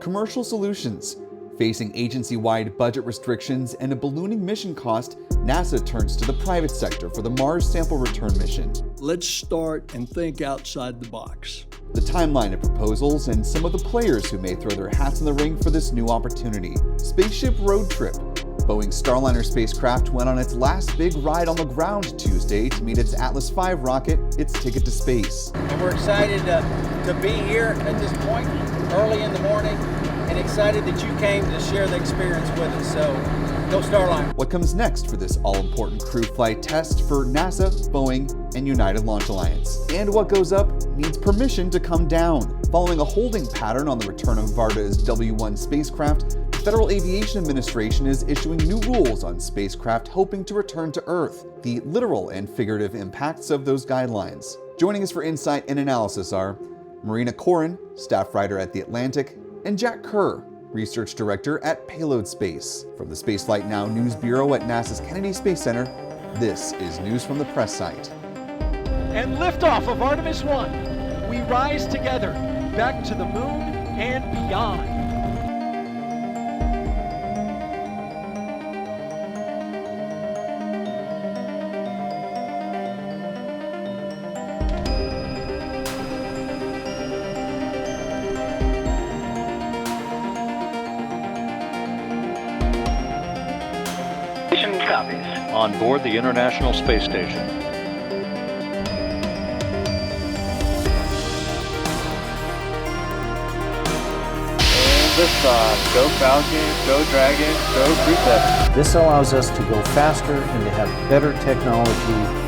Commercial solutions. Facing agency-wide budget restrictions and a ballooning mission cost, NASA turns to the private sector for the Mars sample return mission. Let's start and think outside the box. The timeline of proposals and some of the players who may throw their hats in the ring for this new opportunity. Spaceship road trip. Boeing Starliner spacecraft went on its last big ride on the ground Tuesday to meet its Atlas V rocket, its ticket to space. And we're excited to be here at this point early in the morning and excited that you came to share the experience with us. So go Starliner. What comes next for this all-important crew flight test for NASA, Boeing, and United Launch Alliance? And what goes up needs permission to come down. Following a holding pattern on the return of Varda's W-1 spacecraft, the Federal Aviation Administration is issuing new rules on spacecraft hoping to return to Earth, the literal and figurative impacts of those guidelines. Joining us for insight and analysis are Marina Koren, staff writer at The Atlantic, and Jack Kuhr, research director at Payload Space. From the Spaceflight Now News Bureau at NASA's Kennedy Space Center, this is News from the Press Site. And liftoff of Artemis 1. We rise together, back to the moon and beyond. Copies. On board the International Space Station. And liftoff. Go Falcon, go Dragon, go Crew 7. This allows us to go faster and to have better technology.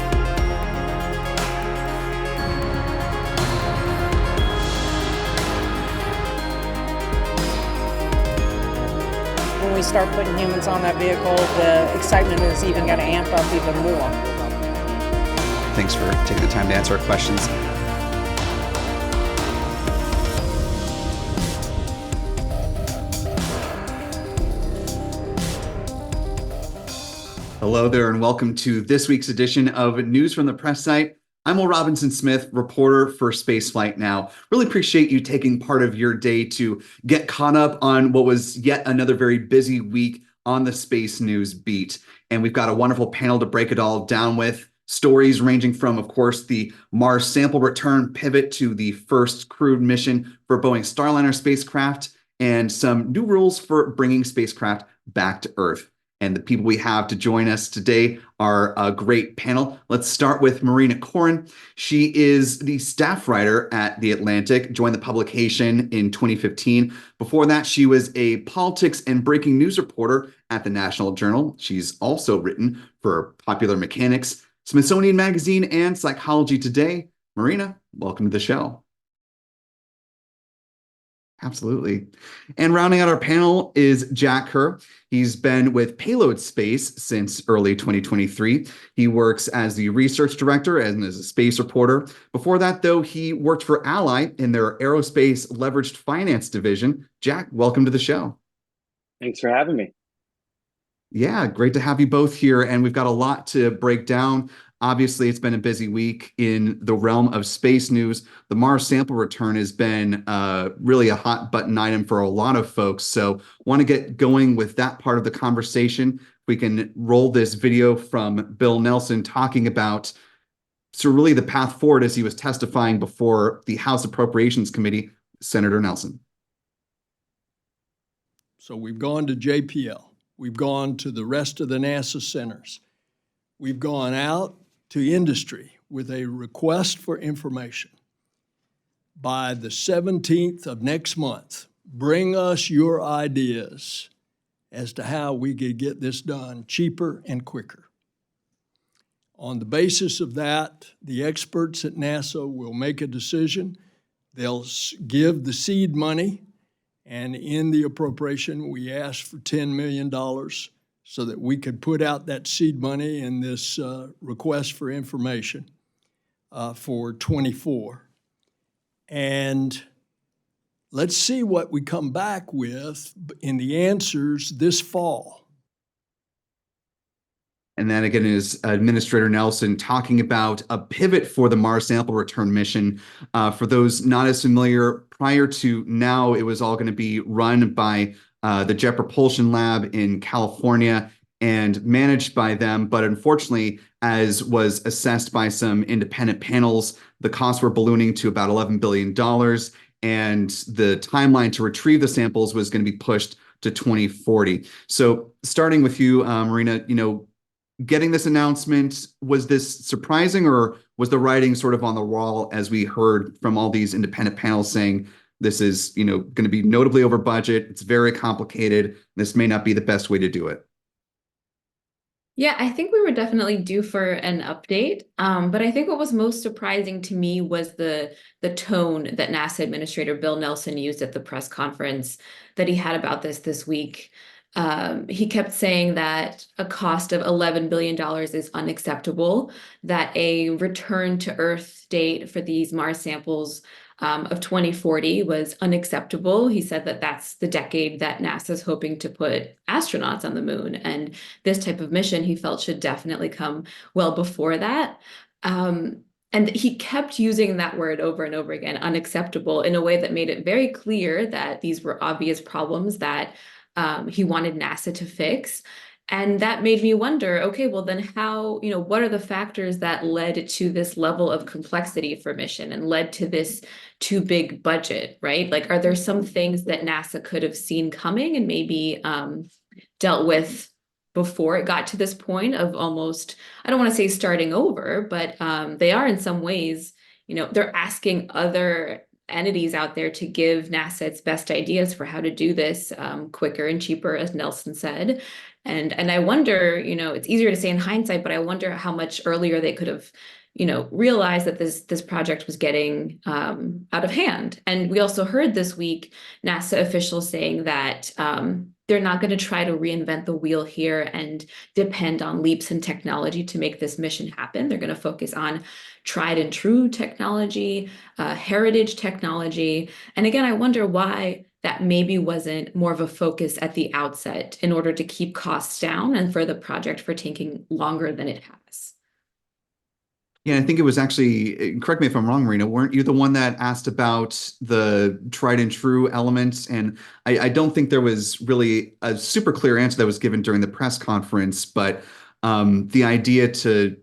When we start putting humans on that vehicle, the excitement is even going to amp up even more. Thanks for taking the time to answer our questions. Hello there and welcome to this week's edition of News from the Press Site. I'm Will Robinson-Smith, reporter for Spaceflight Now. Really appreciate you taking part of your day to get caught up on what was yet another very busy week on the space news beat. And we've got a wonderful panel to break it all down with. Stories ranging from, of course, the Mars sample return pivot to the first crewed mission for Boeing Starliner spacecraft and some new rules for bringing spacecraft back to Earth. And the people we have to join us today are a great panel. Let's start with Marina Koren. She is the staff writer at The Atlantic, joined the publication in 2015. Before that, she was a politics and breaking news reporter at the National Journal. She's also written for Popular Mechanics, Smithsonian Magazine, and Psychology Today. Marina, welcome to the show. Absolutely. And rounding out our panel is Jack Kuhr. He's been with Payload Space since early 2023. He works as the research director and as a space reporter. Before that, though, he worked for Ally in their aerospace leveraged finance division. Jack, welcome to the show. Thanks for having me. Yeah, great to have you both here. And we've got a lot to break down. Obviously, it's been a busy week in the realm of space news. The Mars sample return has been really a hot button item for a lot of folks. So want to get going with that part of the conversation. We can roll this video from Bill Nelson talking about really the path forward as he was testifying before the House Appropriations Committee, Senator Nelson. So we've gone to JPL. We've gone to the rest of the NASA centers. We've gone out to industry with a request for information. By the 17th of next month, bring us your ideas as to how we could get this done cheaper and quicker. On the basis of that, the experts at NASA will make a decision. They'll give the seed money, and in the appropriation, we asked for $10 million so that we could put out that seed money in this request for information for 24. And let's see what we come back with in the answers this fall. And then again is Administrator Nelson talking about a pivot for the Mars sample return mission. For those not as familiar, prior to now, it was all going to be run by the Jet Propulsion Lab in California and managed by them. But unfortunately, as was assessed by some independent panels, the costs were ballooning to about $11 billion. And the timeline to retrieve the samples was going to be pushed to 2040. So starting with you, Marina, getting this announcement, was this surprising, or was the writing sort of on the wall as we heard from all these independent panels saying this is, going to be notably over budget, it's very complicated, this may not be the best way to do it? Yeah, I think we were definitely due for an update. But I think what was most surprising to me was the tone that NASA Administrator Bill Nelson used at the press conference that he had about this week. He kept saying that a cost of $11 billion is unacceptable, that a return to Earth date for these Mars samples of 2040 was unacceptable. He said that that's the decade that NASA's hoping to put astronauts on the moon. And this type of mission, he felt, should definitely come well before that. And he kept using that word over and over again, unacceptable, in a way that made it very clear that these were obvious problems that he wanted NASA to fix. And that made me wonder, okay, well then how, what are the factors that led to this level of complexity for mission and led to this too big budget, right? Like, are there some things that NASA could have seen coming and maybe dealt with before it got to this point of almost, I don't want to say starting over, but they are in some ways, they're asking other entities out there to give NASA its best ideas for how to do this quicker and cheaper, as Nelson said. And I wonder, it's easier to say in hindsight, but I wonder how much earlier they could have, realized that this project was getting out of hand. And we also heard this week NASA officials saying that they're not going to try to reinvent the wheel here and depend on leaps in technology to make this mission happen. They're going to focus on tried and true technology, heritage technology. And again, I wonder why that maybe wasn't more of a focus at the outset in order to keep costs down and for the project for taking longer than it has. Yeah, I think it was actually, correct me if I'm wrong, Marina, weren't you the one that asked about the tried and true elements? And I don't think there was really a super clear answer that was given during the press conference, but the idea to,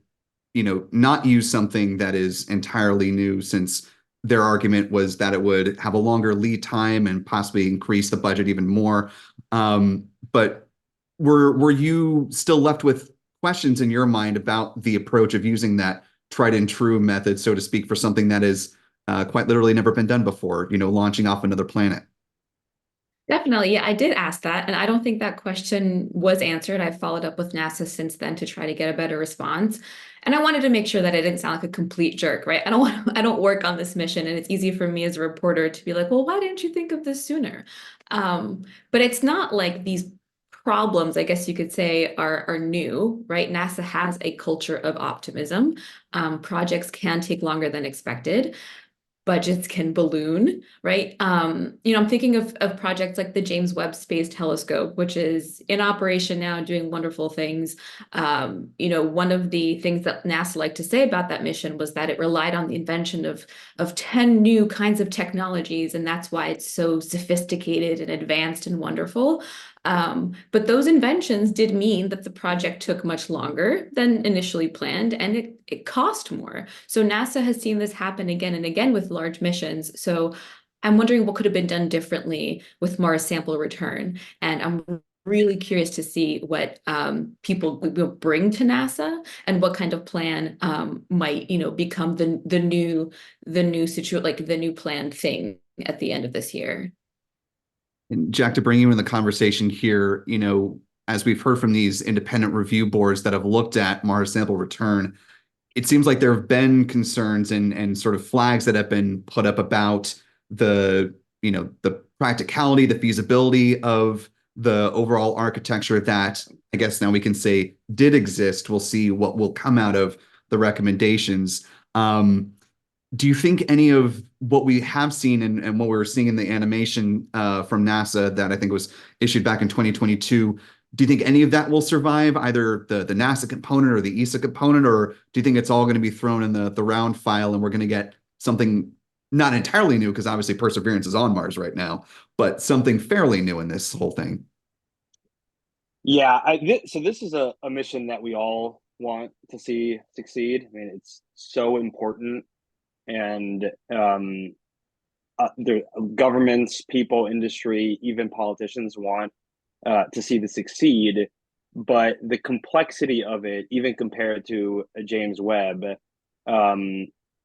not use something that is entirely new, since their argument was that it would have a longer lead time and possibly increase the budget even more. But were you still left with questions in your mind about the approach of using that tried and true method, so to speak, for something that is quite literally never been done before, launching off another planet? Definitely. Yeah, I did ask that. And I don't think that question was answered. I've followed up with NASA since then to try to get a better response. And I wanted to make sure that I didn't sound like a complete jerk, right? I don't work on this mission. And it's easy for me as a reporter to be like, well, why didn't you think of this sooner? But it's not like these problems, I guess you could say, are new, right? NASA has a culture of optimism. Projects can take longer than expected. Budgets can balloon, right? I'm thinking of projects like the James Webb Space Telescope, which is in operation now, doing wonderful things. One of the things that NASA liked to say about that mission was that it relied on the invention of 10 new kinds of technologies, and that's why it's so sophisticated and advanced and wonderful. But those inventions did mean that the project took much longer than initially planned, and it cost more. So NASA has seen this happen again and again with large missions. So I'm wondering what could have been done differently with Mars sample return. And I'm really curious to see what people will bring to NASA and what kind of plan might, become the new situation, like the new planned thing at the end of this year. And Jack, to bring you in the conversation here, as we've heard from these independent review boards that have looked at Mars sample return, it seems like there have been concerns and sort of flags that have been put up about the practicality, the feasibility of the overall architecture that, I guess now we can say, did exist. We'll see what will come out of the recommendations. Do you think any of what we have seen and what we were seeing in the animation from NASA that I think was issued back in 2022, Do you think any of that will survive, either the NASA component or the ESA component, or do you think it's all going to be thrown in the round file and we're going to get something not entirely new, because obviously Perseverance is on Mars right now, but something fairly new in this whole thing? Yeah, so this is a mission that we all want to see succeed. I mean, it's so important, and the governments, people, industry, even politicians want to see this succeed. But the complexity of it, even compared to a James Webb,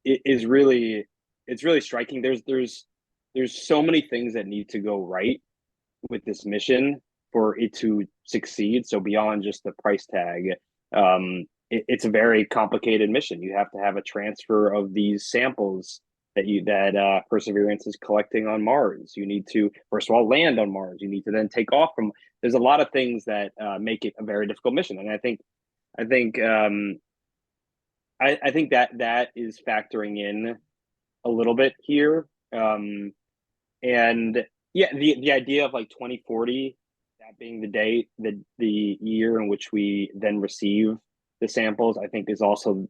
is really, it's really striking. There's so many things that need to go right with this mission for it to succeed. So beyond just the price tag, it's a very complicated mission. You have to have a transfer of these samples that Perseverance is collecting on Mars. You need to first of all land on Mars. You need to then take off from. There's a lot of things that make it a very difficult mission, and I think that is factoring in a little bit here. And yeah, the idea of like 2040, that being the date, the year in which we then receive the samples, I think is also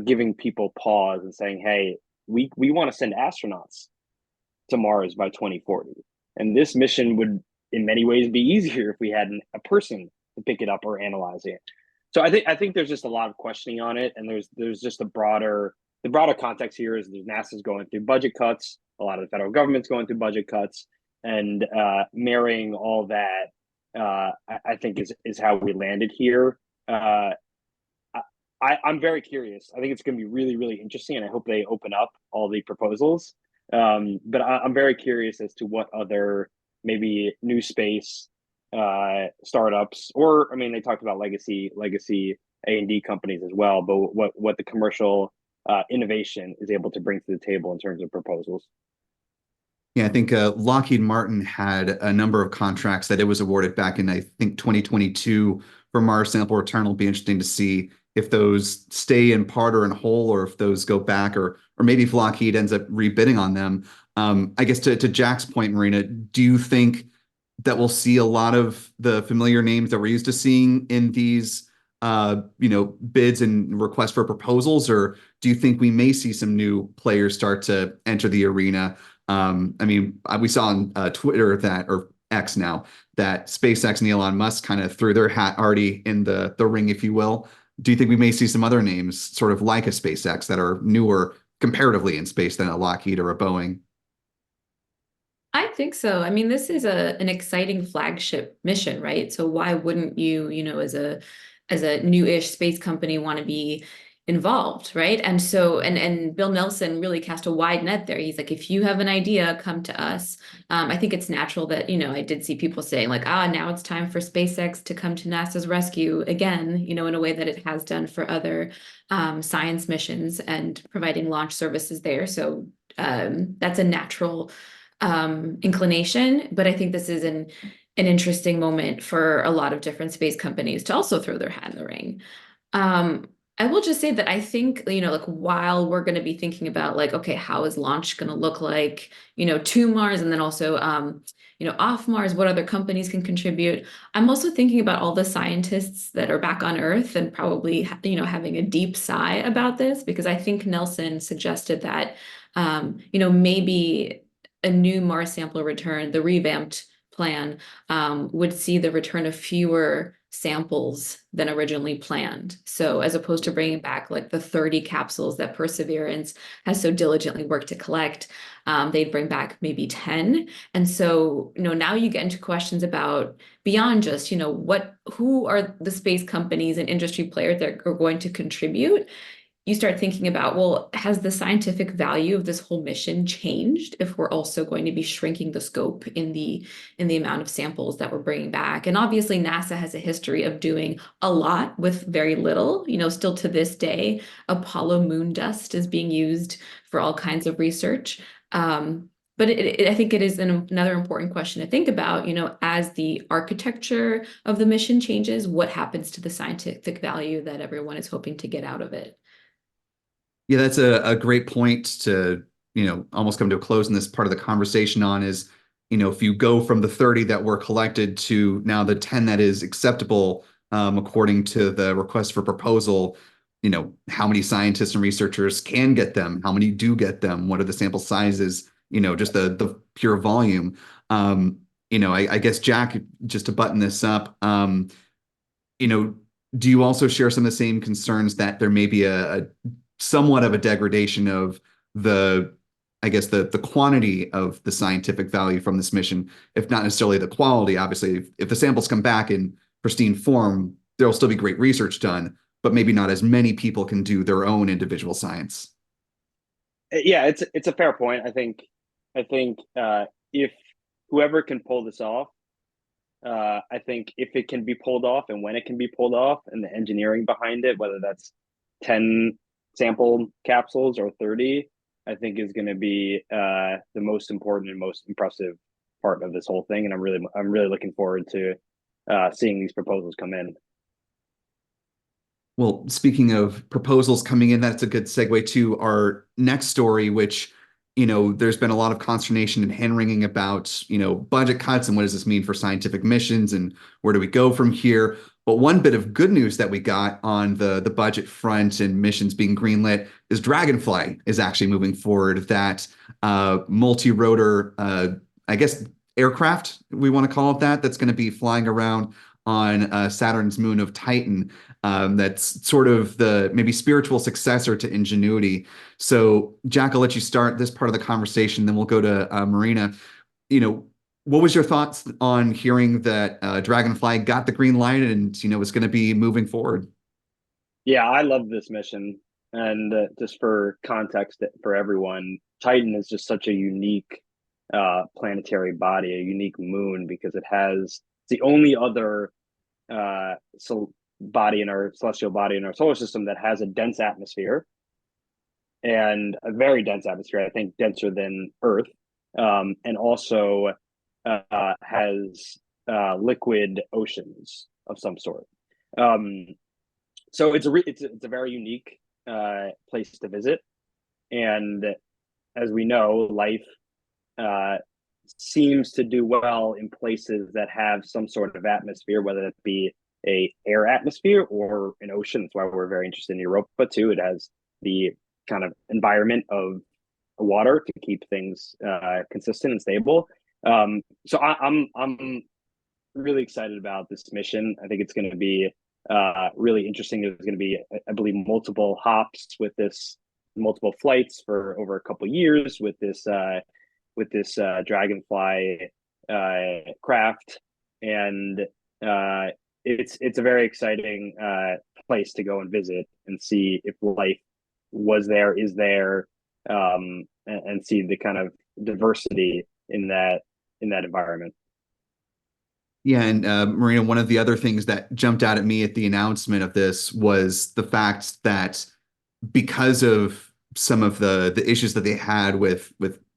giving people pause and saying, hey, we want to send astronauts to Mars by 2040. And this mission would in many ways be easier if we had a person to pick it up or analyze it. So I think there's just a lot of questioning on it, and there's just the broader context here is that NASA's going through budget cuts, a lot of the federal government's going through budget cuts, and marrying all that, I think is how we landed here. I'm very curious. I think it's going to be really, really interesting, and I hope they open up all the proposals. But I'm very curious as to what other maybe new space startups, or I mean, they talked about legacy A&D companies as well, but what the commercial innovation is able to bring to the table in terms of proposals. Yeah, I think Lockheed Martin had a number of contracts that it was awarded back in, I think, 2022 for Mars sample return. It'll be interesting to see if those stay in part or in whole, or if those go back, or maybe if Lockheed ends up rebidding on them. I guess to Jack's point, Marina, do you think that we'll see a lot of the familiar names that we're used to seeing in these bids and requests for proposals, or do you think we may see some new players start to enter the arena? I mean, we saw on Twitter or X now, that SpaceX and Elon Musk kind of threw their hat already in the ring, if you will. Do you think we may see some other names, sort of like a SpaceX, that are newer comparatively in space than a Lockheed or a Boeing? I think so. I mean, this is an exciting flagship mission, right? So why wouldn't you, as a new-ish space company, want to be involved, right? And so, and Bill Nelson really cast a wide net there. He's like, if you have an idea, come to us. I think it's natural that, I did see people saying like, now it's time for SpaceX to come to NASA's rescue again, in a way that it has done for other science missions and providing launch services there. So that's a natural inclination, but I think this is an interesting moment for a lot of different space companies to also throw their hat in the ring. I will just say that I think, like while we're going to be thinking about like, okay, how is launch going to look like, to Mars, and then also, off Mars, what other companies can contribute. I'm also thinking about all the scientists that are back on Earth and probably, having a deep sigh about this, because I think Nelson suggested that, maybe a new Mars sample return, the revamped plan, would see the return of fewer samples than originally planned. So as opposed to bringing back like the 30 capsules that Perseverance has so diligently worked to collect, they'd bring back maybe 10. And so, now you get into questions about beyond just, who are the space companies and industry players that are going to contribute. You start thinking about, well, has the scientific value of this whole mission changed if we're also going to be shrinking the scope in the amount of samples that we're bringing back? And obviously NASA has a history of doing a lot with very little. Still to this day, Apollo moon dust is being used for all kinds of research. But I think it is another important question to think about, as the architecture of the mission changes, what happens to the scientific value that everyone is hoping to get out of it? Yeah, that's a great point to, almost come to a close in this part of the conversation on is, if you go from the 30 that were collected to now the 10 that is acceptable, according to the request for proposal, how many scientists and researchers can get them? How many do get them? What are the sample sizes? Just the pure volume. I guess, Jack, just to button this up, do you also share some of the same concerns that there may be a somewhat of a degradation of the quantity of the scientific value from this mission, if not necessarily the quality? Obviously, if the samples come back in pristine form, there'll still be great research done, but maybe not as many people can do their own individual science. Yeah, it's a fair point. I think if whoever can pull this off, I think if it can be pulled off and when it can be pulled off and the engineering behind it, whether that's 10 sample capsules or 30, I think is going to be the most important and most impressive part of this whole thing. And I'm really looking forward to seeing these proposals come in. Well, speaking of proposals coming in, that's a good segue to our next story, which, there's been a lot of consternation and hand-wringing about, budget cuts and what does this mean for scientific missions and where do we go from here? But one bit of good news that we got on the budget front and missions being greenlit is Dragonfly is actually moving forward. That multi-rotor, aircraft, we want to call it that's going to be flying around on Saturn's moon of Titan. That's sort of the maybe spiritual successor to Ingenuity. So, Jack, I'll let you start this part of the conversation, then we'll go to Marina. What was your thoughts on hearing that Dragonfly got the green light and, is going to be moving forward? Yeah, I love this mission. And just for context for everyone, Titan is just such a unique planetary body, a unique moon, because it's the only other celestial body in our solar system that has a dense atmosphere, and a very dense atmosphere, I think denser than Earth, and also has liquid oceans of some sort. So it's a very unique place to visit, and as we know, life seems to do well in places that have some sort of atmosphere, whether it be a air atmosphere or an ocean. That's why we're very interested in Europa too. It has the kind of environment of water to keep things consistent and stable. So I'm really excited about this mission. I think it's going to be really interesting. There's going to be, I believe, multiple hops with this, multiple flights for over a couple of years with this Dragonfly craft, and it's a very exciting place to go and visit and see if life is there, and see the kind of diversity in that environment. Yeah, and Marina, one of the other things that jumped out at me at the announcement of this was the fact that because of some of the issues that they had with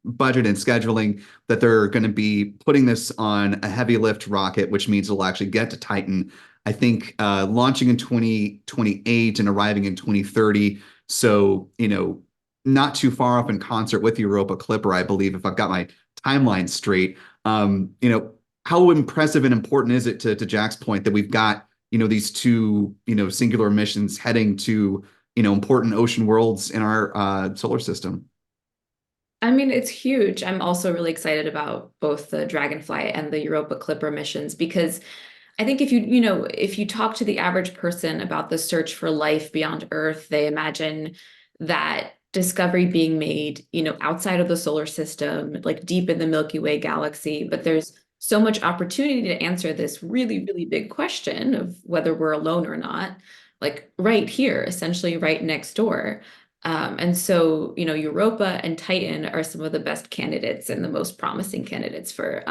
budget and scheduling, that they're going to be putting this on a heavy lift rocket, which means it'll actually get to Titan, I think, launching in 2028 and arriving in 2030. So, not too far off in concert with Europa Clipper, I believe, if I've got my timeline straight. How impressive and important is it, to Jack's point, that we've got, these two, singular missions heading to, important ocean worlds in our solar system? I mean, it's huge. I'm also really excited about both the Dragonfly and the Europa Clipper missions, because I think if you talk to the average person about the search for life beyond Earth, they imagine that discovery being made, outside of the solar system, like deep in the Milky Way galaxy. But there's so much opportunity to answer this really, really big question of whether we're alone or not, like right here, essentially right next door. And so, Europa and Titan are some of the best candidates and the most promising candidates for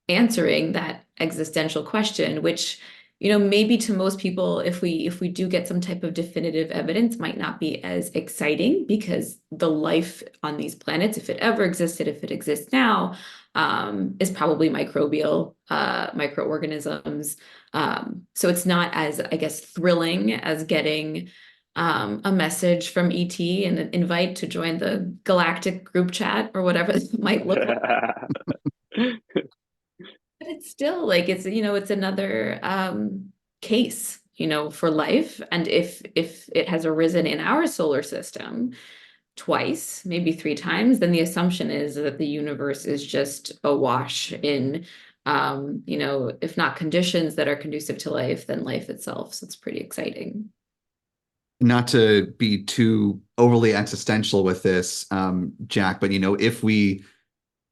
answering that existential question, which, maybe to most people, if we do get some type of definitive evidence, might not be as exciting, because the life on these planets, if it ever existed, if it exists now, is probably microbial, microorganisms. So it's not as, I guess, thrilling as getting a message from ET and an invite to join the galactic group chat or whatever it might look like. But it's still like it's another case, for life. And if it has arisen in our solar system twice, maybe three times, then the assumption is that the universe is just awash in if not conditions that are conducive to life, then life itself. So it's pretty exciting. Not to be too overly existential with this, Jack, but if we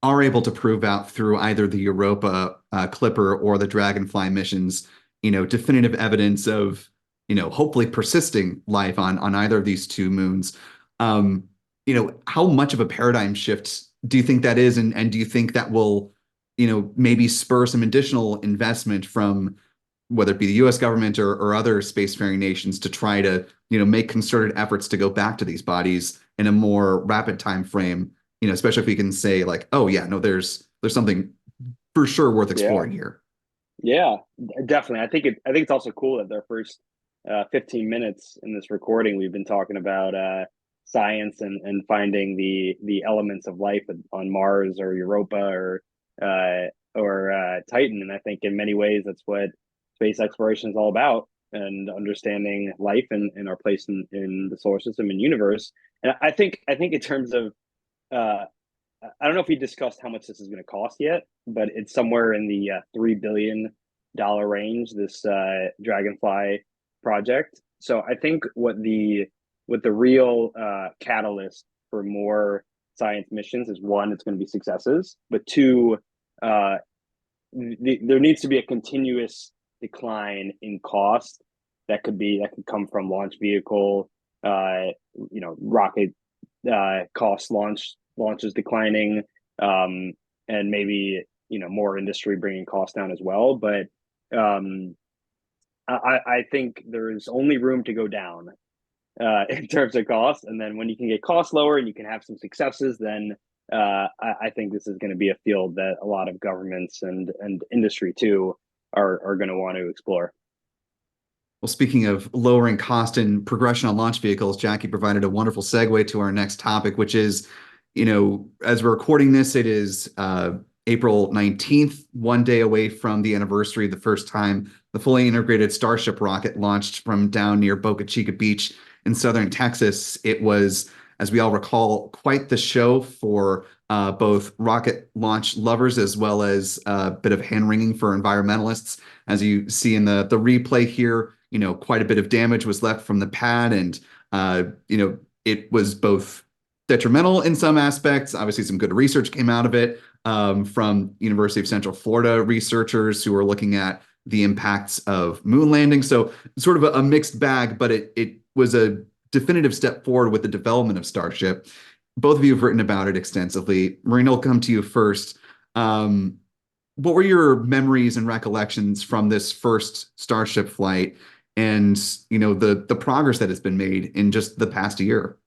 are able to prove out through either the Europa Clipper or the Dragonfly missions, definitive evidence of, hopefully persisting life on either of these two moons, how much of a paradigm shift do you think that is? And do you think that will, maybe spur some additional investment from whether it be the US government or other spacefaring nations to try to, make concerted efforts to go back to these bodies in a more rapid time frame, especially if we can say like, oh yeah, no, there's something for sure worth exploring here. Yeah, definitely. I think it's also cool that their first 15 minutes in this recording, we've been talking about science and finding the elements of life on Mars or Europa or Titan. And I think in many ways that's what space exploration is all about, and understanding life and our place in the solar system and universe. And I think in terms of I don't know if we discussed how much this is going to cost yet, but it's somewhere in the $3 billion range, this Dragonfly project. So I think what the real catalyst for more science missions is, one, it's going to be successes, but two, there needs to be a continuous decline in cost that could come from launch vehicle, rocket cost launches declining, and maybe more industry bringing costs down as well. But I think there's only room to go down in terms of cost, and then when you can get costs lower and you can have some successes, then I think this is going to be a field that a lot of governments and industry too are going to want to explore. Well, speaking of lowering cost and progression on launch vehicles, Jackie provided a wonderful segue to our next topic, which is, as we're recording this, it is April 19th, one day away from the anniversary of the first time the fully integrated Starship rocket launched from down near Boca Chica Beach in southern Texas. It was, as we all recall, quite the show for both rocket launch lovers as well as a bit of hand-wringing for environmentalists. As you see in the replay here, quite a bit of damage was left from the pad, and it was both detrimental in some aspects. Obviously, some good research came out of it from University of Central Florida researchers who are looking at the impacts of moon landing. So sort of a mixed bag, but it was a definitive step forward with the development of Starship. Both of you have written about it extensively. Marina, I'll come to you first. What were your memories and recollections from this first Starship flight, and the progress that has been made in just the past year?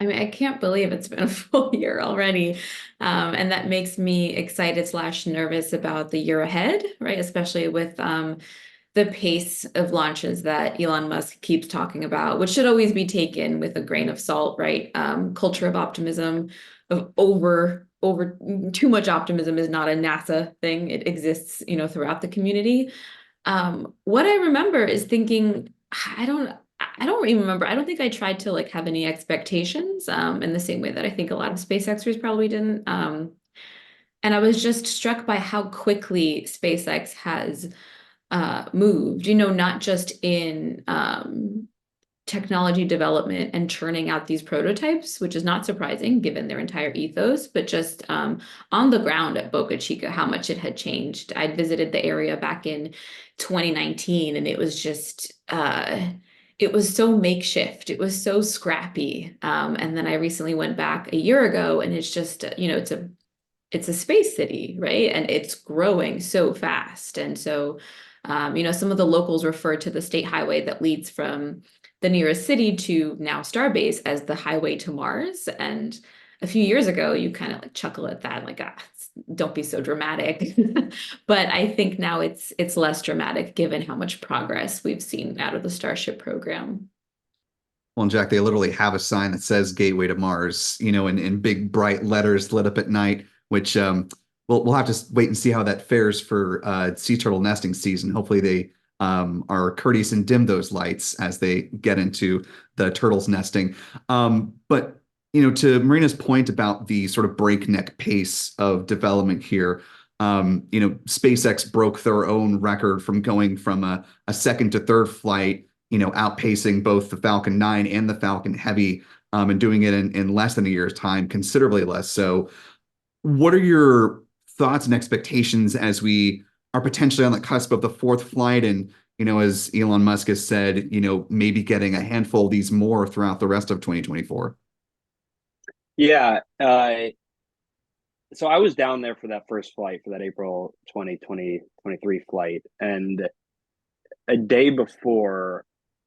I mean, I can't believe it's been a full year already. And that makes me excited / nervous about the year ahead, right? Especially with the pace of launches that Elon Musk keeps talking about, which should always be taken with a grain of salt, right? Culture of optimism, of over too much optimism is not a NASA thing. It exists, throughout the community. What I remember is thinking, I don't even remember. I don't think I tried to have any expectations in the same way that I think a lot of SpaceXers probably didn't. And I was just struck by how quickly SpaceX has moved, not just in technology development and churning out these prototypes, which is not surprising given their entire ethos, but just on the ground at Boca Chica, how much it had changed. I'd visited the area back in 2019, and it was just it was so makeshift. It was so scrappy. And then I recently went back a year ago, and it's just, it's a space city, right? And it's growing so fast. And so, some of the locals refer to the state highway that leads from the nearest city to now Starbase as the highway to Mars. And a few years ago, you kind of chuckle at that, don't be so dramatic. But I think now it's less dramatic given how much progress we've seen out of the Starship program. Well, and Jack, they literally have a sign that says Gateway to Mars, in big bright letters lit up at night, which we'll have to wait and see how that fares for sea turtle nesting season. Hopefully they are courteous and dim those lights as they get into the turtles nesting. But to Marina's point about the sort of breakneck pace of development here, SpaceX broke their own record from going from a second to third flight, outpacing both the Falcon 9 and the Falcon Heavy, and doing it in less than a year's time, considerably less. So what are your thoughts and expectations as we are potentially on the cusp of the fourth flight? And, as Elon Musk has said, maybe getting a handful of these more throughout the rest of 2024. Yeah. So I was down there for that first flight, for that April 2023 flight. And a day before,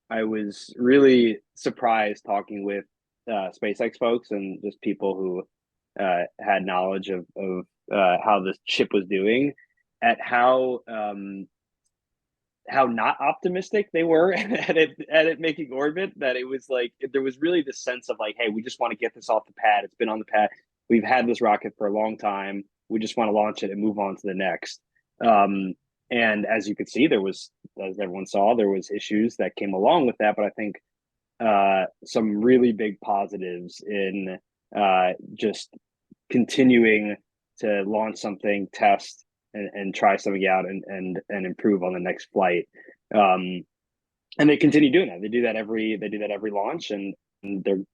I was really surprised talking with SpaceX folks and just people who had knowledge of how the ship was doing, at how not optimistic they were at it making orbit. That it was like, there was really this sense of like, hey, we just want to get this off the pad. It's been on the pad. We've had this rocket for a long time. We just want to launch it and move on to the next. And as you could see, as everyone saw, there was issues that came along with that. But I think some really big positives in just continuing to launch something, test, and try something out and improve on the next flight. And they continue doing that. They do that every launch, and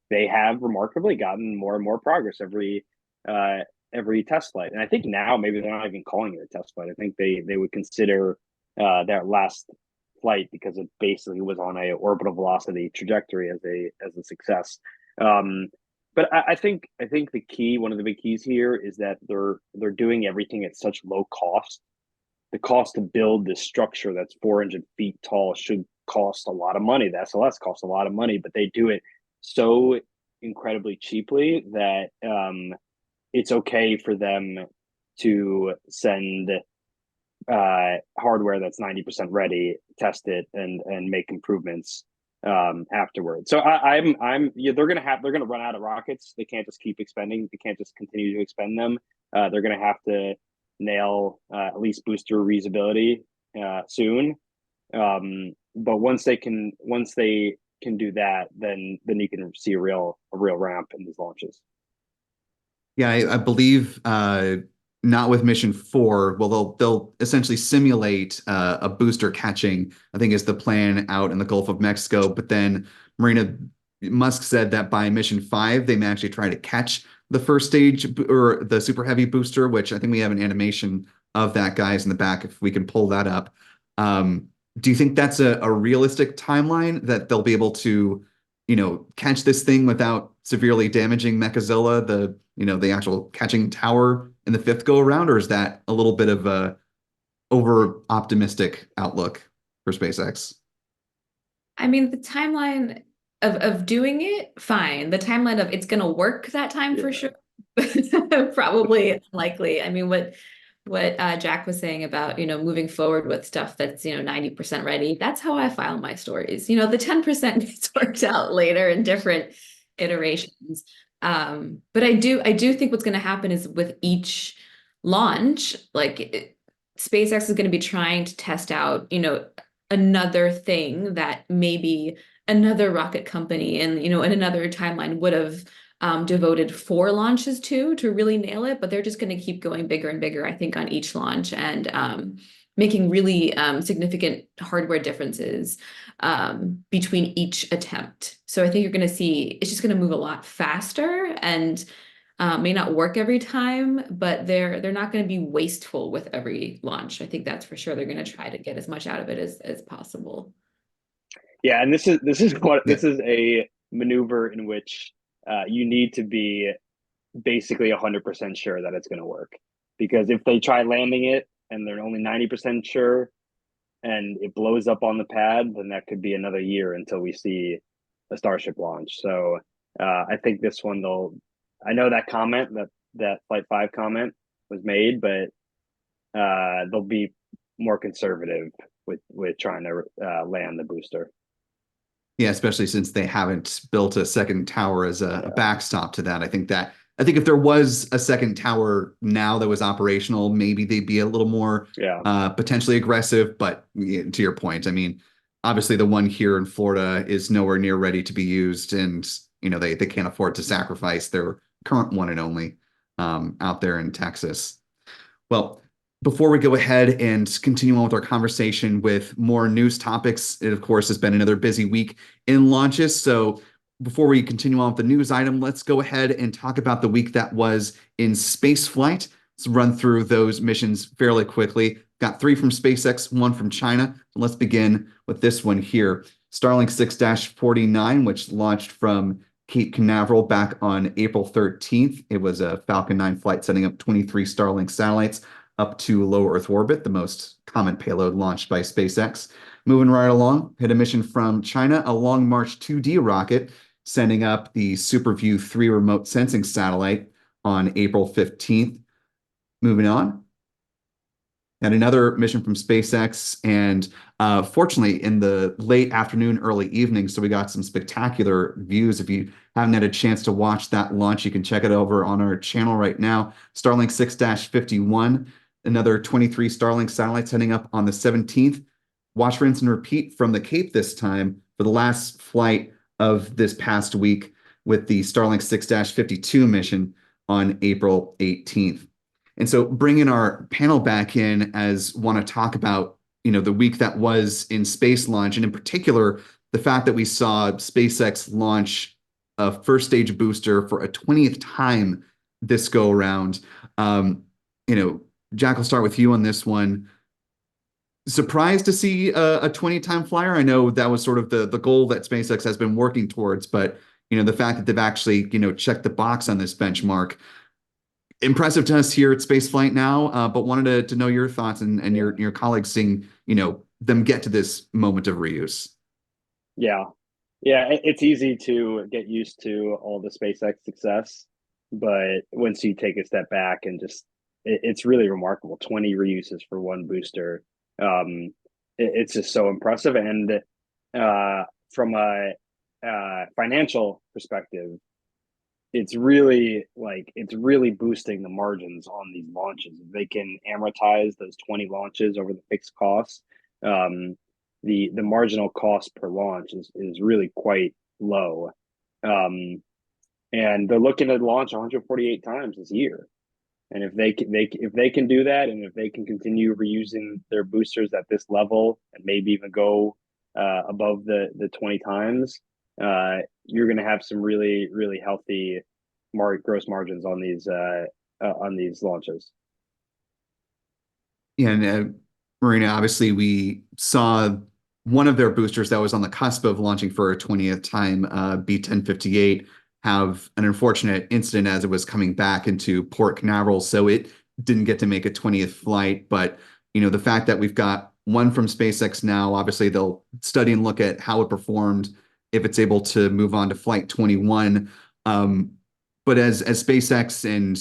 they have remarkably gotten more and more progress every test flight. And I think now maybe they're not even calling it a test flight. I think they would consider their last flight, because it basically was on a orbital velocity trajectory, as a success. But I think the key, one of the big keys here, is that they're doing everything at such low cost. The cost to build this structure that's 400 feet tall should cost a lot of money. The SLS costs a lot of money, but they do it so incredibly cheaply that it's okay for them to send hardware that's 90% ready, test it, and make improvements afterwards. So they're gonna run out of rockets. They can't just keep expending. They can't just continue to expend them. They're gonna have to nail at least booster reusability soon. But once they can do that, then you can see a real ramp in these launches. Yeah, I believe not with mission 4. Well, they'll essentially simulate a booster catching, I think is the plan, out in the Gulf of Mexico. But then Marina Musk said that by mission 5, they may actually try to catch the first stage or the super heavy booster, which I think we have an animation of that, guys, in the back, if we can pull that up. Do you think that's a realistic timeline, that they'll be able to, catch this thing without severely damaging Mechazilla, the actual catching tower, in the 5th go around? Or is that a little bit of a over optimistic outlook for SpaceX? I mean, the timeline of doing it, fine. The timeline of it's going to work that time, for sure, probably unlikely. I mean, what Jack was saying about, moving forward with stuff that's, 90% ready, that's how I file my stories. The 10% gets worked out later in different iterations. But I do think what's going to happen is, with each launch, SpaceX is going to be trying to test out, another thing that maybe another rocket company in another timeline would have devoted 4 launches to really nail it. But they're just going to keep going bigger and bigger, I think, on each launch, and making really significant hardware differences between each attempt. So I think you're going to see it's just going to move a lot faster, and may not work every time, but they're not going to be wasteful with every launch. I think that's for sure. They're going to try to get as much out of it as possible. Yeah, and this is a maneuver in which you need to be basically 100% sure that it's going to work, because if they try landing it and they're only 90% sure and it blows up on the pad, then that could be another year until we see a Starship launch. So I think this one, I know that comment, that Flight 5 comment was made, but they'll be more conservative with trying to land the booster. Yeah, especially since they haven't built a second tower as a backstop to that. I think that I think if there was a second tower now that was operational, maybe they'd be a little more potentially aggressive. But to your point, I mean, obviously the one here in Florida is nowhere near ready to be used, and they can't afford to sacrifice their current one and only out there in Texas. Well, before we go ahead and continue on with our conversation with more news topics, it of course has been another busy week in launches. So before we continue on with the news item, let's go ahead and talk about the week that was in spaceflight. Let's run through those missions fairly quickly. Got 3 from SpaceX, 1 from China. So let's begin with this one here. Starlink 6-49, which launched from Cape Canaveral back on April 13th. It was a Falcon 9 flight setting up 23 Starlink satellites up to low Earth orbit, the most common payload launched by SpaceX. Moving right along, hit a mission from China, a Long March 2D rocket, sending up the SuperView 3 remote sensing satellite on April 15th. Moving on, and another mission from SpaceX, and fortunately in the late afternoon, early evening, so we got some spectacular views. If you haven't had a chance to watch that launch, you can check it over on our channel right now. Starlink 6-51, another 23 Starlink satellites heading up on the 17th. Watch, rinse, and repeat from the Cape this time for the last flight of this past week with the Starlink 6-52 mission on April 18th. And so bringing our panel back in as want to talk about, the week that was in space launch, and in particular, the fact that we saw SpaceX launch a first stage booster for a 20th time this go around. Jack, I'll start with you on this one. Surprised to see a 20-time flyer? I know that was sort of the goal that SpaceX has been working towards, but the fact that they've actually checked the box on this benchmark, impressive to us here at Spaceflight now. But wanted to know your thoughts and your colleagues seeing them get to this moment of reuse. Yeah, it's easy to get used to all the SpaceX success, but once you take a step back and just it's really remarkable. 20 reuses for one booster. It's just so impressive. And from a financial perspective, it's really boosting the margins on these launches. If they can amortize those 20 launches over the fixed costs, the marginal cost per launch is really quite low. And they're looking to launch 148 times this year. And if they can do that, and if they can continue reusing their boosters at this level, and maybe even go above the 20 times, you're going to have some really, really healthy gross margins on these launches. Yeah, and Marina, obviously we saw one of their boosters that was on the cusp of launching for a 20th time, B1058, have an unfortunate incident as it was coming back into Port Canaveral, so it didn't get to make a 20th flight. But the fact that we've got one from SpaceX now, obviously they'll study and look at how it performed if it's able to move on to flight 21. But as SpaceX and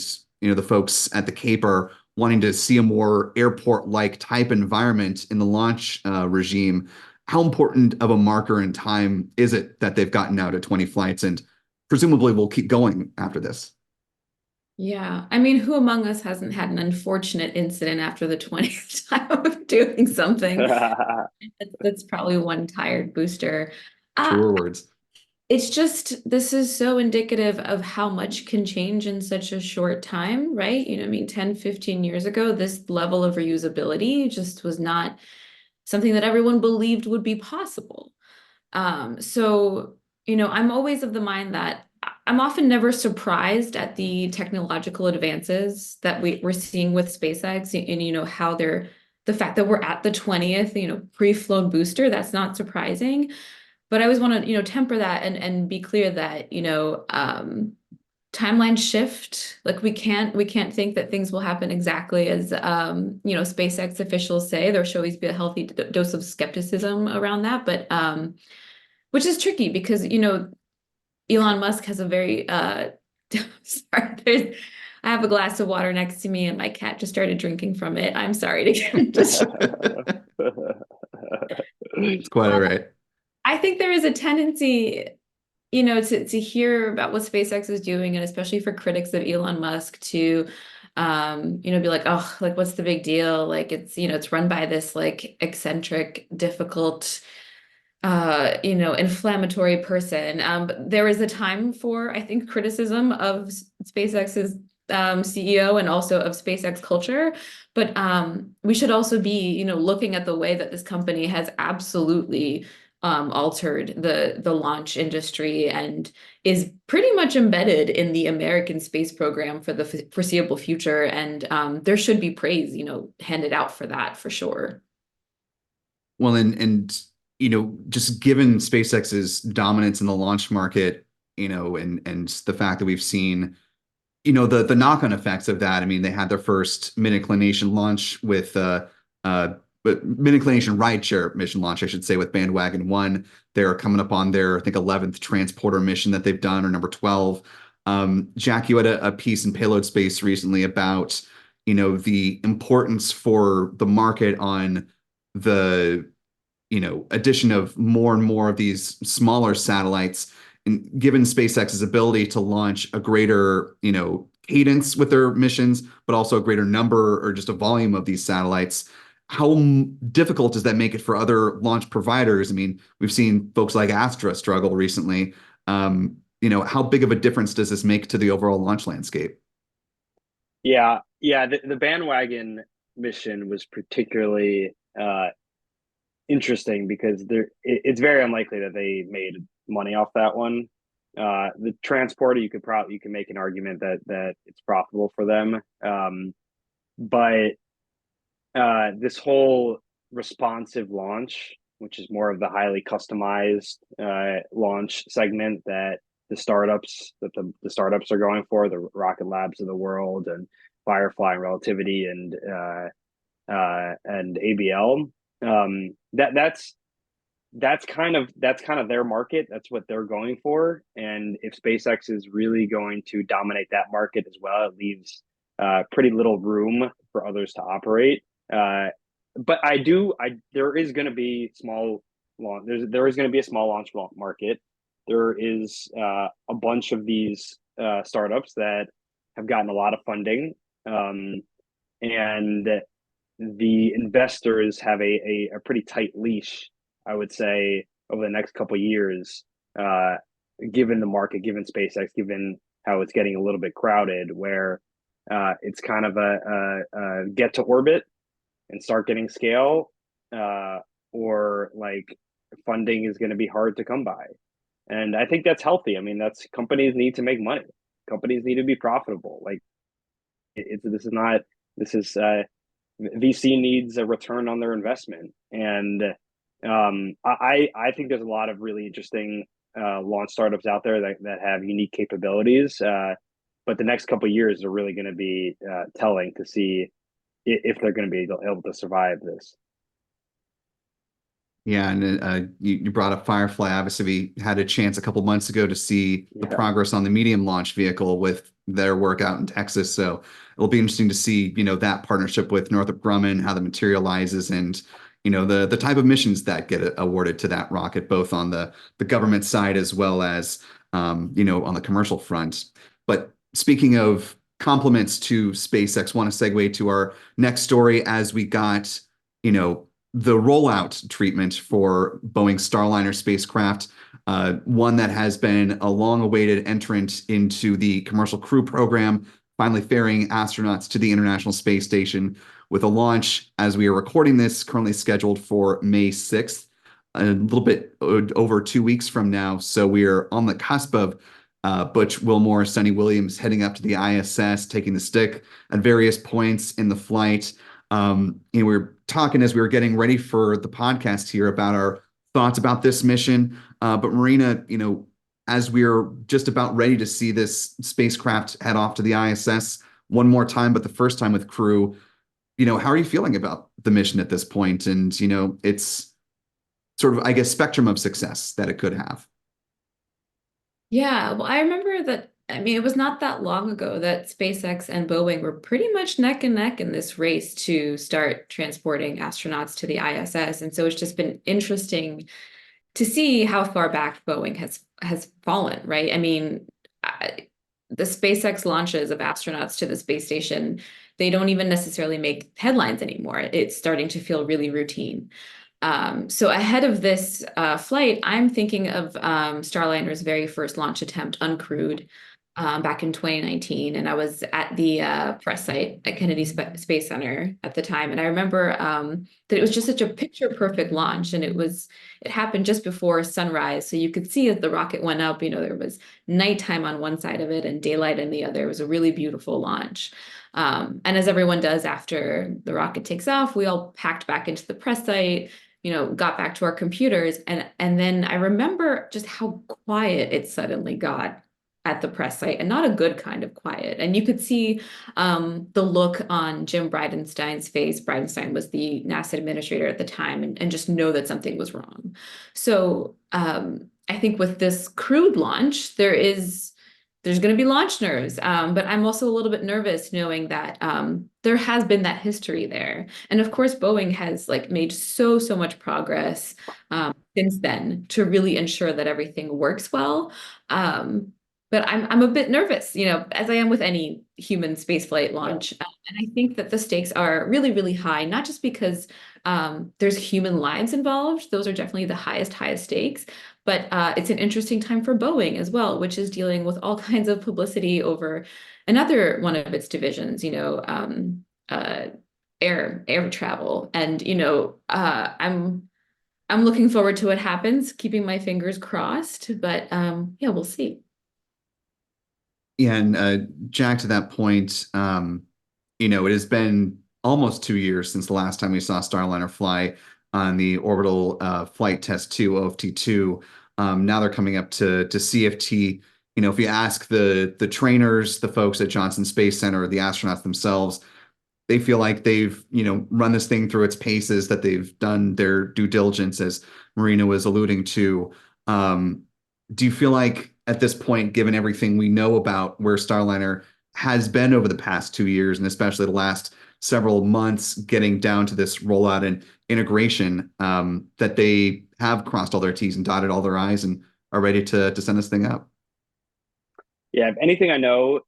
the folks at the Cape are wanting to see a more airport-like type environment in the launch regime, how important of a marker in time is it that they've gotten now to 20 flights, and presumably we'll keep going after this? Yeah, I mean, who among us hasn't had an unfortunate incident after the 20th time of doing something? That's probably one tired booster. Truer words. It's just, this is so indicative of how much can change in such a short time, right? 10, 15 years ago, this level of reusability just was not something that everyone believed would be possible. So, I'm always of the mind that I'm often never surprised at the technological advances that we're seeing with SpaceX, and how the fact that we're at the 20th, pre-flown booster, that's not surprising. But I always want to, temper that and be clear that, timelines shift. Like we can't think that things will happen exactly as, SpaceX officials say. There should always be a healthy dose of skepticism around that, but which is tricky because, Elon Musk has a very, sorry, I have a glass of water next to me and my cat just started drinking from it. I'm sorry to get It's quite all right. I think there is a tendency to hear about what SpaceX is doing, and especially for critics of Elon Musk to, be like, oh, like, what's the big deal? Like, it's run by this like eccentric, difficult, inflammatory person. But there is a time for, I think, criticism of SpaceX's CEO and also of SpaceX culture. But we should also be, looking at the way that this company has absolutely altered the launch industry and is pretty much embedded in the American space program for the foreseeable future. And there should be praise, handed out for that for sure. Well, and just given SpaceX's dominance in the launch market, and the fact that we've seen, the knock-on effects of that. I mean, they had their first mid-inclination launch with but mid-inclination rideshare mission launch, I should say, with Bandwagon 1. They're coming up on their, I think, 11th transporter mission that they've done, or number 12. Jack, you had a piece in Payload Space recently about, the importance for the market on the, addition of more and more of these smaller satellites, and given SpaceX's ability to launch a greater, cadence with their missions, but also a greater number or just a volume of these satellites. How difficult does that make it for other launch providers? I mean, we've seen folks like Astra struggle recently. How big of a difference does this make to the overall launch landscape? Yeah. The Bandwagon mission was particularly interesting because it's very unlikely that they made money off that one. The transporter, you can make an argument that it's profitable for them, but this whole responsive launch, which is more of the highly customized launch segment that the startups are going for, the Rocket Labs of the world and Firefly and Relativity and ABL. That's kind of their market. That's what they're going for. And if SpaceX is really going to dominate that market as well, it leaves pretty little room for others to operate. But there is going to be there is going to be a small launch market. There is a bunch of these startups that have gotten a lot of funding, and the investors have a pretty tight leash, I would say, over the next couple of years, given the market, given SpaceX, given how it's getting a little bit crowded, where it's kind of a get to orbit and start getting scale, or like funding is going to be hard to come by. And I think that's healthy. I mean, companies need to make money. Companies need to be profitable. Like VC needs a return on their investment. And I think there's a lot of really interesting launch startups out there that have unique capabilities. But the next couple of years are really going to be telling to see if they're going to be able to survive this. Yeah, and you brought up Firefly. Obviously, we had a chance a couple months ago to see the progress on the medium launch vehicle with their work out in Texas. So it'll be interesting to see, that partnership with Northrop Grumman, how that materializes, and the type of missions that get awarded to that rocket, both on the government side as well as on the commercial front. But speaking of compliments to SpaceX, want to segue to our next story as we got, the rollout treatment for Boeing Starliner spacecraft, one that has been a long-awaited entrant into the commercial crew program, finally ferrying astronauts to the International Space Station, with a launch, as we are recording this, currently scheduled for May 6th, a little bit over 2 weeks from now. So we are on the cusp of Butch Wilmore, Sonny Williams heading up to the ISS, taking the stick at various points in the flight. We were talking as we were getting ready for the podcast here about our thoughts about this mission. But Marina, as we're just about ready to see this spacecraft head off to the ISS one more time, but the first time with crew, how are you feeling about the mission at this point? And, it's sort of, I guess, spectrum of success that it could have. Yeah, well, I remember that. I mean, it was not that long ago that SpaceX and Boeing were pretty much neck and neck in this race to start transporting astronauts to the ISS. And so it's just been interesting to see how far back Boeing has has fallen, right? I mean, the SpaceX launches of astronauts to the space station, they don't even necessarily make headlines anymore. It's starting to feel really routine. So ahead of this flight, I'm thinking of Starliner's very first launch attempt, uncrewed, back in 2019, and I was at the press site at Kennedy Space Center at the time, and I remember that it was just such a picture perfect launch, and it happened just before sunrise, so you could see as the rocket went up, there was nighttime on one side of it and daylight on the other. It was a really beautiful launch. And as everyone does after the rocket takes off, we all packed back into the press site, got back to our computers, and then I remember just how quiet it suddenly got at the press site, and not a good kind of quiet. And you could see the look on Jim Bridenstine's face. Bridenstine was the NASA administrator at the time, and just know that something was wrong. So I think with this crewed launch, there's going to be launch nerves, but I'm also a little bit nervous knowing that there has been that history there. And of course, Boeing has made so much progress since then to really ensure that everything works well. But I'm a bit nervous, as I am with any human spaceflight launch. And I think that the stakes are really, really high, not just because there's human lives involved. Those are definitely the highest stakes. But it's an interesting time for Boeing as well, which is dealing with all kinds of publicity over another one of its divisions, air travel. And, I'm looking forward to what happens, keeping my fingers crossed. But yeah, we'll see. Yeah, and Jack, to that point, it has been almost 2 years since the last time we saw Starliner fly on the orbital flight test 2, OFT2. Now they're coming up to CFT. If you ask the trainers, the folks at Johnson Space Center, the astronauts themselves, they feel like they've run this thing through its paces, that they've done their due diligence, as Marina was alluding to. Do you feel like at this point, given everything we know about where Starliner has been over the past 2 years, and especially the last several months, getting down to this rollout and integration, that they have crossed all their T's and dotted all their I's and are ready to send this thing up? Yeah, if anything I know,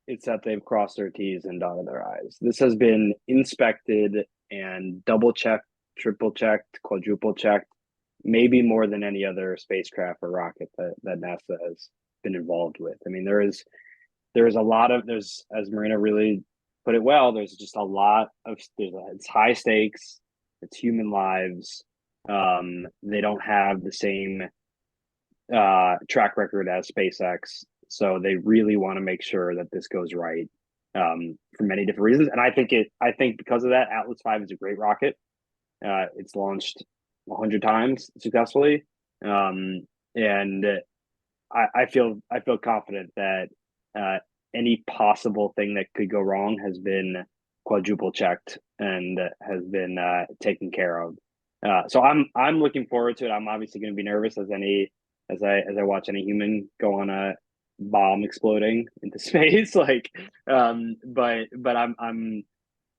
it's that they've crossed their T's and dotted their I's. This has been inspected and double-checked, triple-checked, quadruple-checked, maybe more than any other spacecraft or rocket that NASA has been involved with. I mean, there is a lot of, as Marina really put it well, there's just a lot of, it's high stakes, it's human lives. They don't have the same track record as SpaceX, so they really want to make sure that this goes right for many different reasons. And I think because of that, Atlas V is a great rocket. It's launched 100 times successfully, and I feel confident that any possible thing that could go wrong has been quadruple checked and has been taken care of. So I'm looking forward to it. I'm obviously going to be nervous as I watch any human go on a bomb exploding into space. But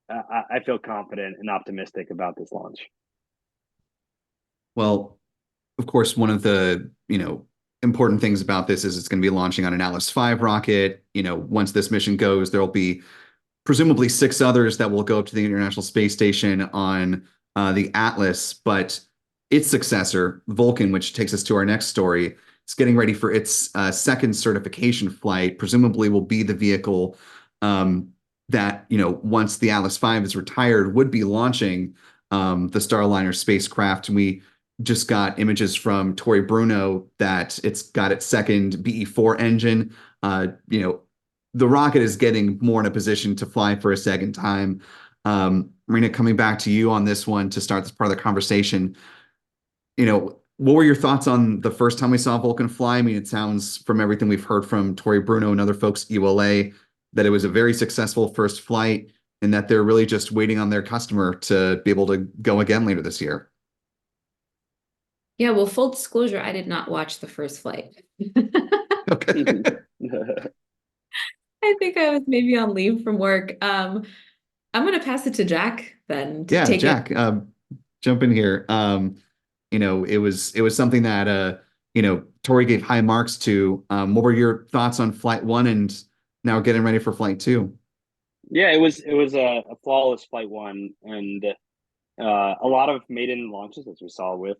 I feel confident and optimistic about this launch. Well, of course, one of the important things about this is it's going to be launching on an Atlas V rocket. Once this mission goes, there will be presumably 6 others that will go up to the International Space Station on the Atlas. But its successor, Vulcan, which takes us to our next story, is getting ready for its second certification flight. Presumably, will be the vehicle that once the Atlas V is retired, would be launching the Starliner spacecraft. And we just got images from Tory Bruno that it's got its second BE-4 engine. The rocket is getting more in a position to fly for a second time. Marina, coming back to you on this one to start this part of the conversation, what were your thoughts on the first time we saw Vulcan fly? I mean, it sounds from everything we've heard from Tory Bruno and other folks at ULA that it was a very successful first flight and that they're really just waiting on their customer to be able to go again later this year. Yeah, well, full disclosure, I did not watch the first flight. Okay. I think I was maybe on leave from work. I'm going to pass it to Jack then. Jack, jump in here. It was something that Tori gave high marks to. What were your thoughts on Flight 1 and now getting ready for Flight 2? Yeah, it was a flawless Flight 1, and a lot of maiden launches, as we saw with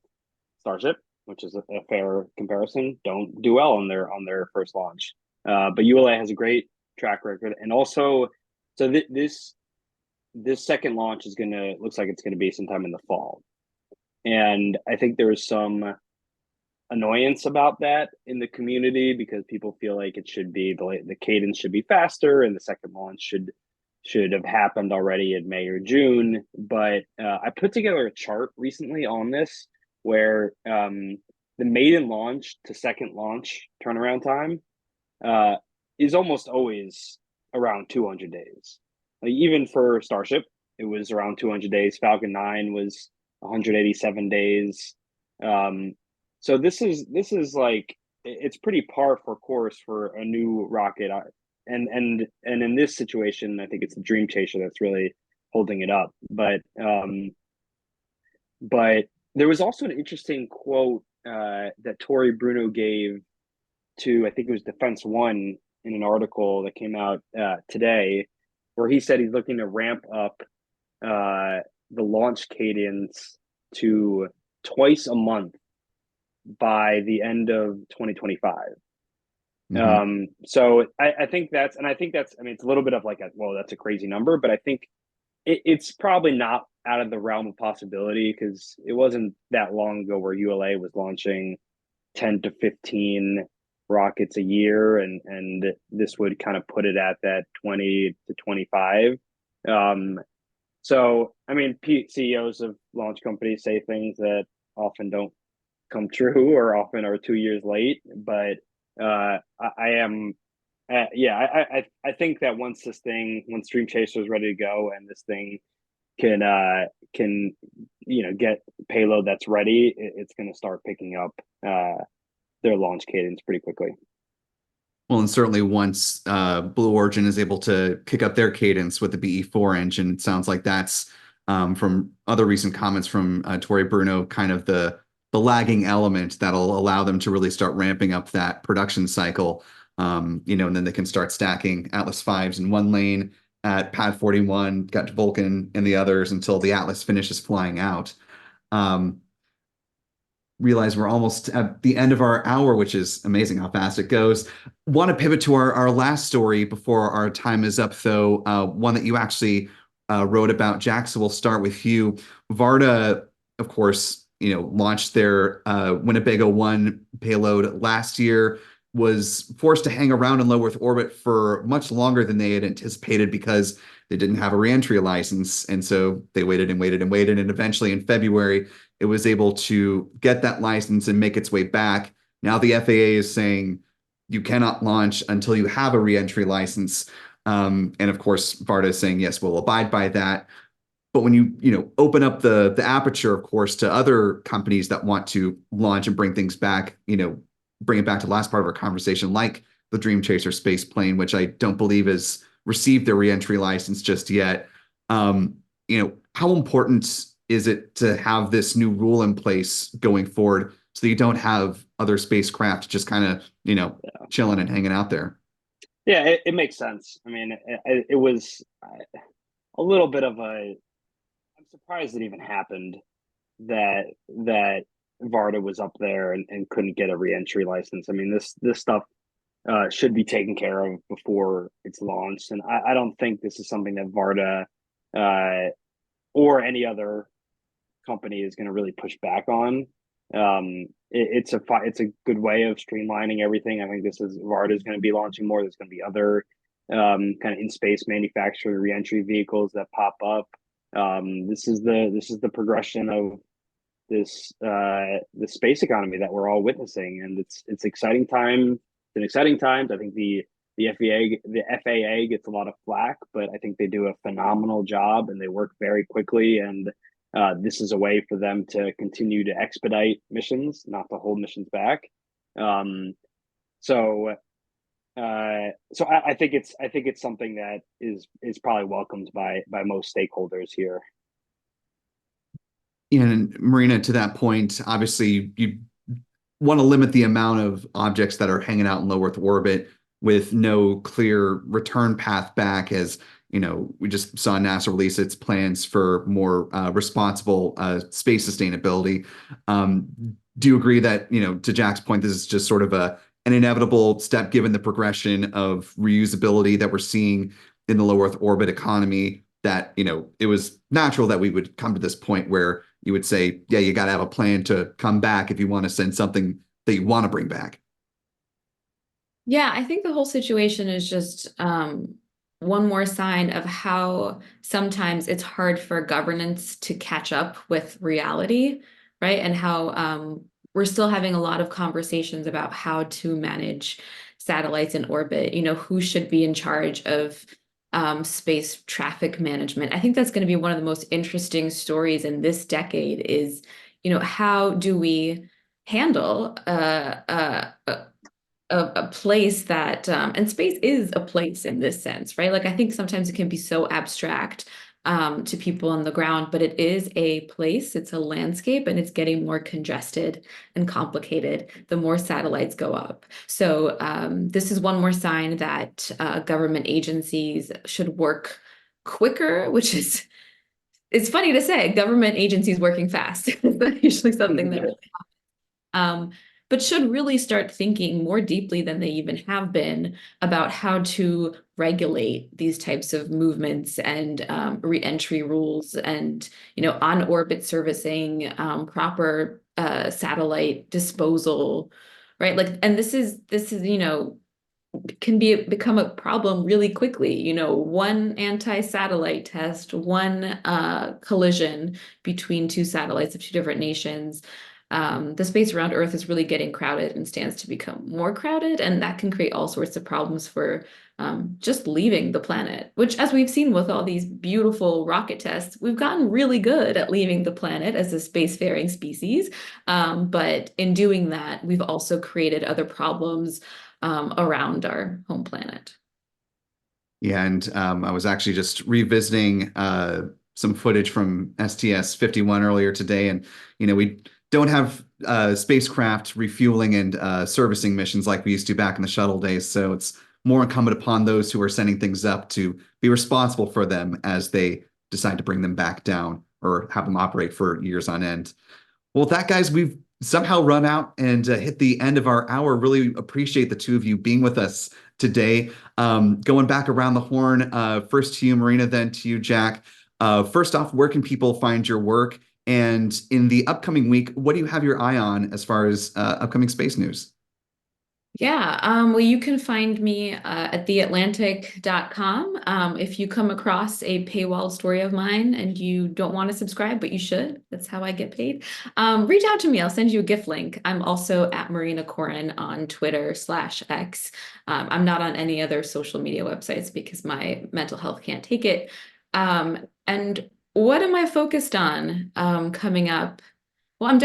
Starship, which is a fair comparison, don't do well on their first launch. But ULA has a great track record, and also, so this second launch looks like it's gonna be sometime in the fall, and I think there's some annoyance about that in the community because people feel like it should be the cadence should be faster, and the second launch should have happened already in May or June. But I put together a chart recently on this where the maiden launch to second launch turnaround time is almost always around 200 days. Like even for Starship, it was around 200 days. Falcon 9 was 187 days. So this is like it's pretty par for course for a new rocket. And in this situation, I think it's the Dream Chaser that's really holding it up. But there was also an interesting quote that Tori Bruno gave to, I think it was Defense One, in an article that came out today, where he said he's looking to ramp up the launch cadence to twice a month by the end of 2025. So I think that's, I mean, it's a little bit of like that's a crazy number, but I think it's probably not out of the realm of possibility, because it wasn't that long ago where ULA was launching 10 to 15 rockets a year, and this would kind of put it at that 20 to 25. So I mean, CEOs of launch companies say things that often don't come true or often are 2 years late, but I think that once Dream Chaser is ready to go and this thing can get payload that's ready, it's going to start picking up their launch cadence pretty quickly. Well, and certainly once Blue Origin is able to kick up their cadence with the BE4 engine, it sounds like that's from other recent comments from Tori Bruno, kind of the lagging element that'll allow them to really start ramping up that production cycle. And then they can start stacking Atlas 5s in one lane at Pad 41, got Vulcan in the others until the Atlas finishes flying out. Realize we're almost at the end of our hour, which is amazing how fast it goes. Want to pivot to our last story before our time is up, though. One that you actually wrote about, Jack. So we'll start with you. Varda, of course, launched their Winnebago 1 payload last year, was forced to hang around in low Earth orbit for much longer than they had anticipated because they didn't have a reentry license. And so they waited and waited and waited. And eventually in February, it was able to get that license and make its way back. Now the FAA is saying you cannot launch until you have a reentry license. And of course, Varda is saying, yes, we'll abide by that. But when you open up the aperture, of course, to other companies that want to launch and bring things back, bring it back to the last part of our conversation, like the Dream Chaser space plane, which I don't believe has received their reentry license just yet. How important is it to have this new rule in place going forward so that you don't have other spacecraft just kind of, chilling and hanging out there? Yeah, it makes sense. I mean, it was a little bit of I'm surprised it even happened that Varda was up there and couldn't get a reentry license. I mean, this stuff should be taken care of before it's launched. And I don't think this is something that Varda or any other company is going to really push back on. It's a good way of streamlining everything. I think Varda is going to be launching more. There's going to be other kind of in-space manufactured reentry vehicles that pop up. This is the progression of this the space economy that we're all witnessing, and it's exciting time. It's an exciting times. I think the FAA gets a lot of flack, but I think they do a phenomenal job and they work very quickly. And this is a way for them to continue to expedite missions, not to hold missions back. So I think it's something that is probably welcomed by most stakeholders here. And Marina, to that point, obviously you want to limit the amount of objects that are hanging out in low Earth orbit with no clear return path back. As you know, we just saw NASA release its plans for more responsible space sustainability. Do you agree that, to Jack's point, this is just sort of an inevitable step given the progression of reusability that we're seeing in the low Earth orbit economy, that, it was natural that we would come to this point where you would say, yeah, you got to have a plan to come back if you want to send something that you want to bring back? Yeah, I think the whole situation is just one more sign of how sometimes it's hard for governance to catch up with reality, right? And how we're still having a lot of conversations about how to manage satellites in orbit, who should be in charge of space traffic management. I think that's going to be one of the most interesting stories in this decade is, how do we handle a place that and space is a place in this sense, right? Like I think sometimes it can be so abstract to people on the ground, but it is a place, it's a landscape, and it's getting more congested and complicated the more satellites go up. So this is one more sign that government agencies should work quicker, which is, it's funny to say, government agencies working fast. It's not usually something that really but should really start thinking more deeply than they even have been about how to regulate these types of movements and reentry rules and, on orbit servicing, proper satellite disposal, right? Like, and this is, can become a problem really quickly. One anti-satellite test, one collision between two satellites of two different nations. The space around Earth is really getting crowded and stands to become more crowded, and that can create all sorts of problems for just leaving the planet, which, as we've seen with all these beautiful rocket tests, we've gotten really good at leaving the planet as a spacefaring species. But in doing that, we've also created other problems around our home planet. Yeah, and I was actually just revisiting some footage from STS-51 earlier today, and we don't have spacecraft refueling and servicing missions like we used to back in the shuttle days. So it's more incumbent upon those who are sending things up to be responsible for them as they decide to bring them back down or have them operate for years on end. Well, with that, guys, we've somehow run out and hit the end of our hour. Really appreciate the two of you being with us today. Going back around the horn, first to you, Marina, then to you, Jack. First off, where can people find your work? And in the upcoming week, what do you have your eye on as far as upcoming space news? Yeah, well, you can find me at theatlantic.com. If you come across a paywalled story of mine and you don't want to subscribe, but you should, that's how I get paid, reach out to me. I'll send you a gift link. I'm also at Marina Koren on Twitter/X. I'm not on any other social media websites because my mental health can't take it. And what am I focused on coming up? Well, I'm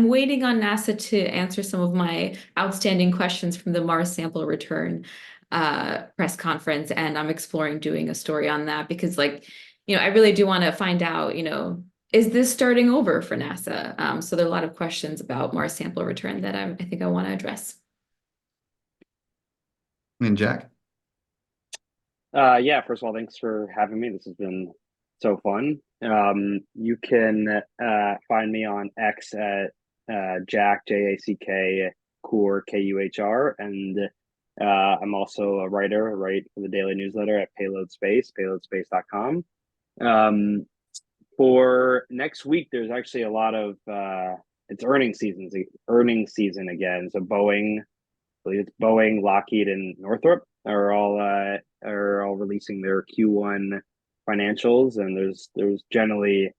waiting on NASA to answer some of my outstanding questions from the Mars sample return press conference. And I'm exploring doing a story on that because I really do want to find out, is this starting over for NASA? So there are a lot of questions about Mars sample return that I think I want to address. And Jack? Yeah, first of all, thanks for having me. This has been so fun. You can find me on X at Jack, Jack Kuhr, Kuhr, and I'm also a writer. I write for the daily newsletter at Payload Space, payloadspace.com. For next week, there's actually a lot of it's earnings season again. So Boeing, I believe it's Boeing, Lockheed, and Northrop are all releasing their Q1 financials, and there's generally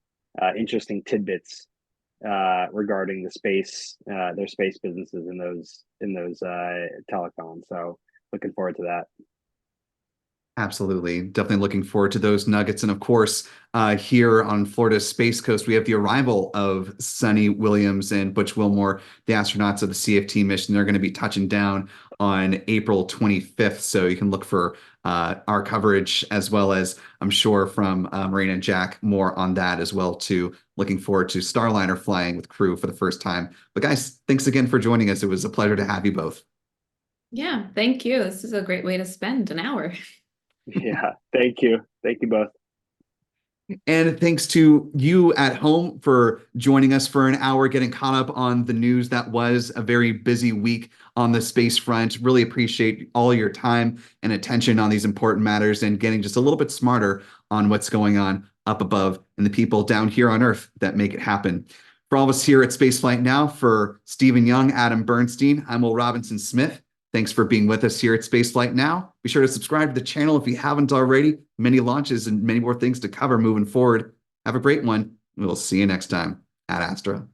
interesting tidbits regarding their space businesses in those telecoms. So looking forward to that. Absolutely. Definitely looking forward to those nuggets. And of course, here on Florida's Space Coast, we have the arrival of Sonny Williams and Butch Wilmore, the astronauts of the CFT mission. They're going to be touching down on April 25th. So you can look for our coverage, as well as I'm sure from Marina and Jack, more on that as well too. Looking forward to Starliner flying with crew for the first time. But guys, thanks again for joining us. It was a pleasure to have you both. Yeah, thank you. This is a great way to spend an hour. Yeah, thank you. Thank you both. And thanks to you at home for joining us for an hour, getting caught up on the news. That was a very busy week on the space front. Really appreciate all your time and attention on these important matters and getting just a little bit smarter on what's going on up above and the people down here on Earth that make it happen. For all of us here at Spaceflight Now, for Stephen Young, Adam Bernstein, I'm Will Robinson Smith. Thanks for being with us here at Spaceflight Now. Be sure to subscribe to the channel if you haven't already. Many launches and many more things to cover moving forward. Have a great one. We'll see you next time at Astra.